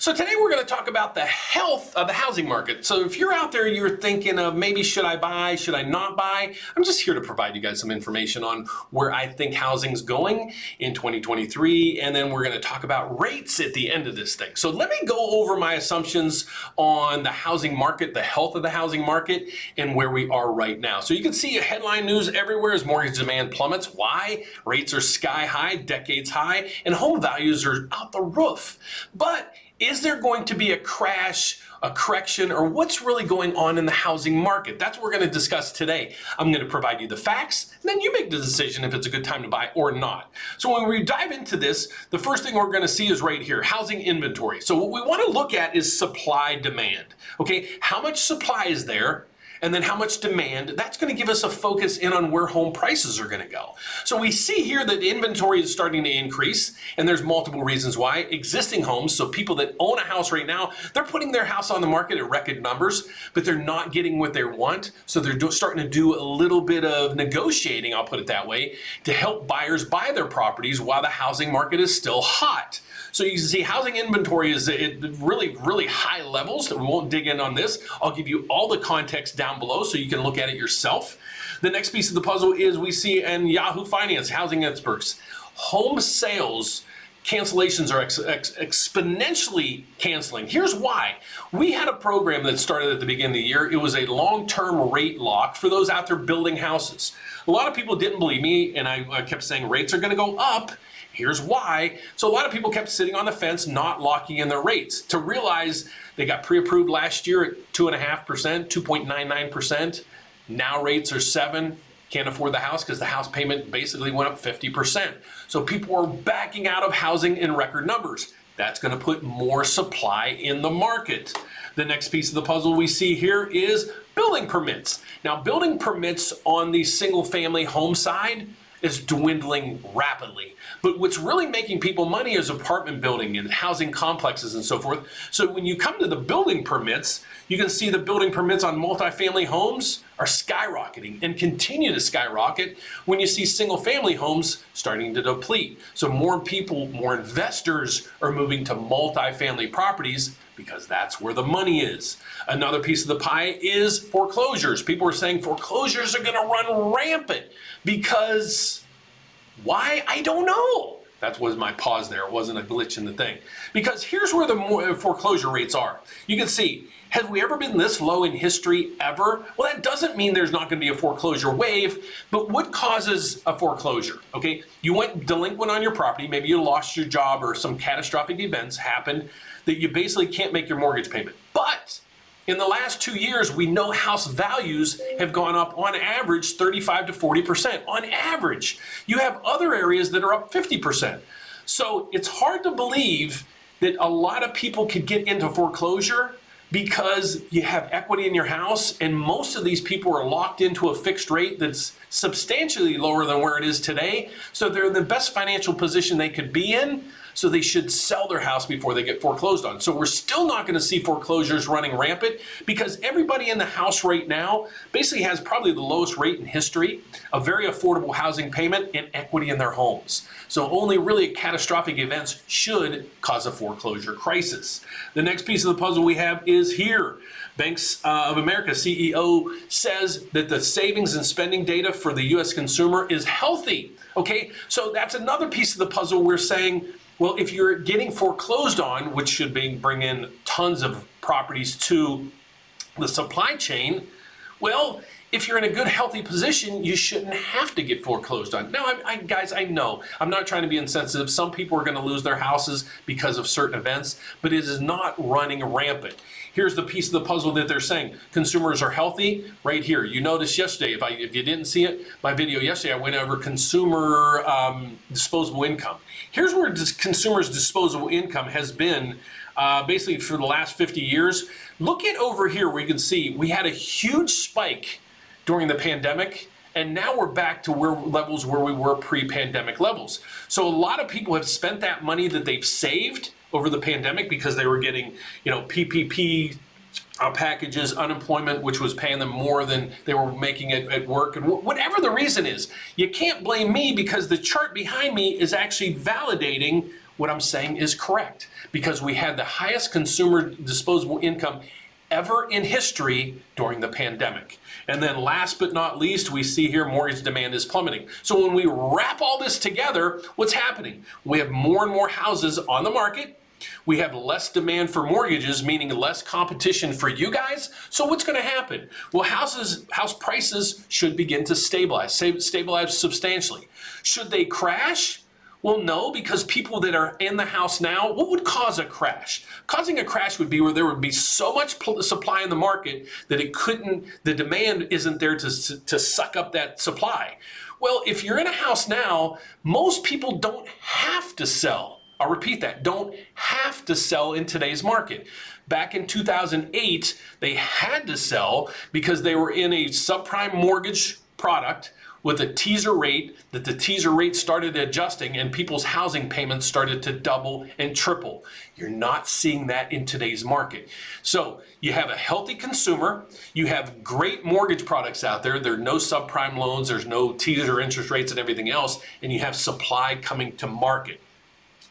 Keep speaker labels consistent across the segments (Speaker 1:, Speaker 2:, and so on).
Speaker 1: So today we're going to talk about the health of the housing market. So if you're out there, you're thinking of maybe should I buy, should I not buy? I'm just here to provide you guys some information on where I think housing's going in 2023. And then we're going to talk about rates at the end of this thing. So let me go over my assumptions on the housing market, the health of the housing market, and where we are right now. So you can see headline news everywhere as mortgage demand plummets. Why? Rates are sky high, decades high, and home values are out the roof. But is there going to be a crash, a correction, or what's really going on in the housing market? That's what we're going to discuss today. I'm going to provide you the facts, and then you make the decision if it's a good time to buy or not. So when we dive into this, the first thing we're going to see is right here, housing inventory. So what we want to look at is supply demand. Okay, how much supply is there? And then how much demand, that's going to give us a focus in on where home prices are going to go. So we see here that inventory is starting to increase, and there's multiple reasons why. Existing homes, so people that own a house right now, they're putting their house on the market at record numbers, but they're not getting what they want. So they're starting to do a little bit of negotiating, I'll put it that way, to help buyers buy their properties while the housing market is still hot. So you can see housing inventory is at really, really high levels. We won't dig in on this. I'll give you all the context down below so you can look at it yourself. The next piece of the puzzle is we see in Yahoo Finance, housing experts, home sales cancellations are exponentially canceling. Here's why. We had a program that started at the beginning of the year. It was a long-term rate lock for those out there building houses. A lot of people didn't believe me, and I kept saying rates are going to go up. Here's why. So a lot of people kept sitting on the fence, not locking in their rates, to realize they got pre-approved last year at 2.5%, 2.99%. Now rates are 7%. Can't afford the house because the house payment basically went up 50%. So people are backing out of housing in record numbers. That's going to put more supply in the market. The next piece of the puzzle we see here is building permits. Now, building permits on the single-family home side is dwindling rapidly. But what's really making people money is apartment building and housing complexes and so forth. So when you come to the building permits, you can see the building permits on multifamily homes are skyrocketing and continue to skyrocket when you see single family homes starting to deplete. So more people, more investors are moving to multifamily properties because that's where the money is. Another piece of the pie is foreclosures. People are saying foreclosures are going to run rampant because why? I don't know. That was my pause there. It wasn't a glitch in the thing. Because here's where the foreclosure rates are. You can see, have we ever been this low in history ever? Well, that doesn't mean there's not going to be a foreclosure wave, but what causes a foreclosure? Okay, you went delinquent on your property, maybe you lost your job or some catastrophic events happened that you basically can't make your mortgage payment. But in the last 2 years, we know house values have gone up on average 35 to 40%. On average, you have other areas that are up 50%. So it's hard to believe that a lot of people could get into foreclosure because you have equity in your house, and most of these people are locked into a fixed rate that's substantially lower than where it is today. So they're in the best financial position they could be in. So they should sell their house before they get foreclosed on. So we're still not going to see foreclosures running rampant because everybody in the house right now basically has probably the lowest rate in history, a very affordable housing payment, and equity in their homes. So only really catastrophic events should cause a foreclosure crisis. The next piece of the puzzle we have is here. Banks of America CEO says that the savings and spending data for the U.S. consumer is healthy. Okay, so that's another piece of the puzzle. We're saying, well, if you're getting foreclosed on, which should bring in tons of properties to the supply chain, well, if you're in a good, healthy position, you shouldn't have to get foreclosed on. Now, guys, I know, I'm not trying to be insensitive. Some people are going to lose their houses because of certain events, but it is not running rampant. Here's the piece of the puzzle that they're saying. Consumers are healthy right here. You noticed yesterday, if you didn't see it, my video yesterday, I went over consumer disposable income. Here's where consumers' disposable income has been basically for the last 50 years. Look at over here where you can see we had a huge spike during the pandemic, and now we're back to levels where we were pre-pandemic levels. So a lot of people have spent that money that they've saved over the pandemic because they were getting, PPP packages, unemployment, which was paying them more than they were making at work, and whatever the reason is. You can't blame me because the chart behind me is actually validating what I'm saying is correct, because we had the highest consumer disposable income ever in history during the pandemic. And then last but not least, we see here mortgage demand is plummeting. So when we wrap all this together, what's happening? We have more and more houses on the market. We have less demand for mortgages, meaning less competition for you guys. So what's going to happen? Well, house prices should begin to stabilize substantially. Should they crash? Well, no, because people that are in the house now, what would cause a crash? Causing a crash would be where there would be so much supply in the market that the demand isn't there to suck up that supply. Well, if you're in a house now, most people don't have to sell. I'll repeat that, don't have to sell in today's market. Back in 2008, they had to sell because they were in a subprime mortgage product with a teaser rate, that the teaser rate started adjusting and people's housing payments started to double and triple. You're not seeing that in today's market. So you have a healthy consumer, you have great mortgage products out there, there are no subprime loans, there's no teaser interest rates and everything else, and you have supply coming to market.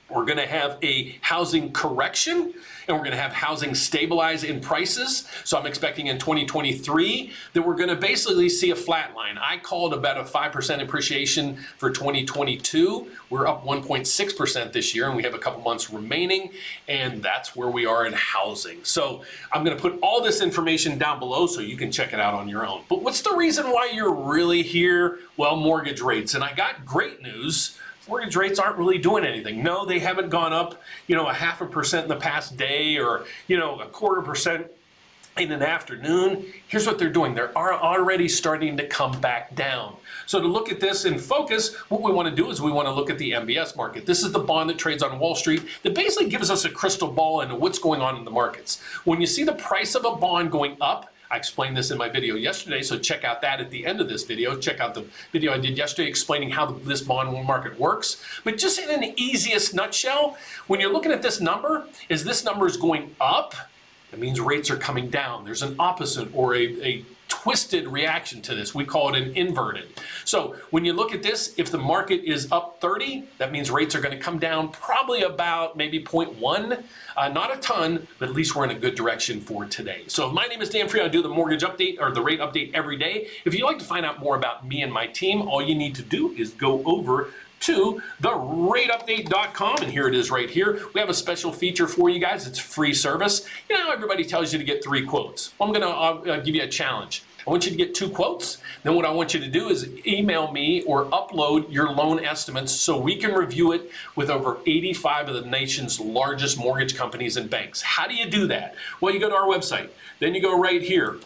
Speaker 1: We're going to have a housing correction, and we're going to have housing stabilize in prices. So I'm expecting in 2023 that we're going to basically see a flat line. I called about a 5% appreciation for 2022. We're up 1.6% this year, and we have a couple months remaining, and that's where we are in housing. So I'm going to put all this information down below so you can check it out on your own. But what's the reason why you're really here? Well, mortgage rates. And I got great news. Mortgage rates aren't really doing anything. No, they haven't gone up, a 0.5% in the past day, or, a 0.25% in an afternoon. Here's what they're doing. They're already starting to come back down. So to look at this in focus, what we want to do is we want to look at the MBS market. This is the bond that trades on Wall Street that basically gives us a crystal ball into what's going on in the markets. When you see the price of a bond going up, I explained this in my video yesterday, so check out that at the end of this video. Check out the video I did yesterday explaining how this bond market works. But just in an easiest nutshell, when you're looking at this number, as this number is going up, that means rates are coming down. There's an opposite or a twisted reaction to this. We call it an inverted. So when you look at this, if the market is up 30, that means rates are going to come down probably about maybe 0.1. Not a ton, but at least we're in a good direction for today. So my name is Dan Frio. I do the mortgage update or the rate update every day. If you'd like to find out more about me and my team, all you need to do is go over to therateupdate.com, and here it is right here. We have a special feature for you guys. It's free service. Everybody tells you to get 3 quotes. I'm gonna give you a challenge. I want you to get 2 quotes. Then what I want you to do is email me or upload your loan estimates so we can review it with over 85 of the nation's largest mortgage companies and banks. How do you do that? Well, you go to our website, then you go right here,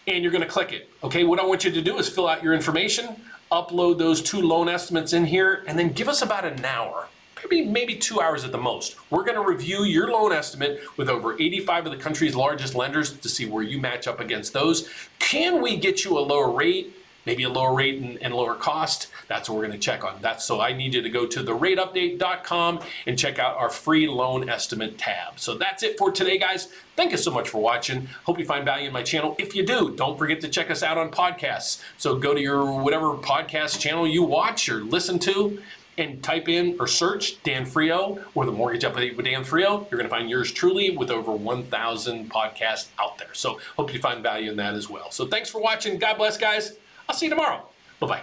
Speaker 1: and you're gonna click it. Okay, what I want you to do is fill out your information, upload those 2 loan estimates in here, and then give us about an hour, maybe 2 hours at the most. We're going to review your loan estimate with over 85 of the country's largest lenders to see where you match up against those. Can we get you a lower rate? Maybe a lower rate and lower cost. That's what we're going to check on. So I need you to go to therateupdate.com and check out our free loan estimate tab. So that's it for today, guys. Thank you so much for watching. Hope you find value in my channel. If you do, don't forget to check us out on podcasts. So go to your whatever podcast channel you watch or listen to and type in or search Dan Frio or the Mortgage Update with Dan Frio. You're going to find yours truly with over 1,000 podcasts out there. So hope you find value in that as well. So thanks for watching. God bless, guys. I'll see you tomorrow. Bye-bye.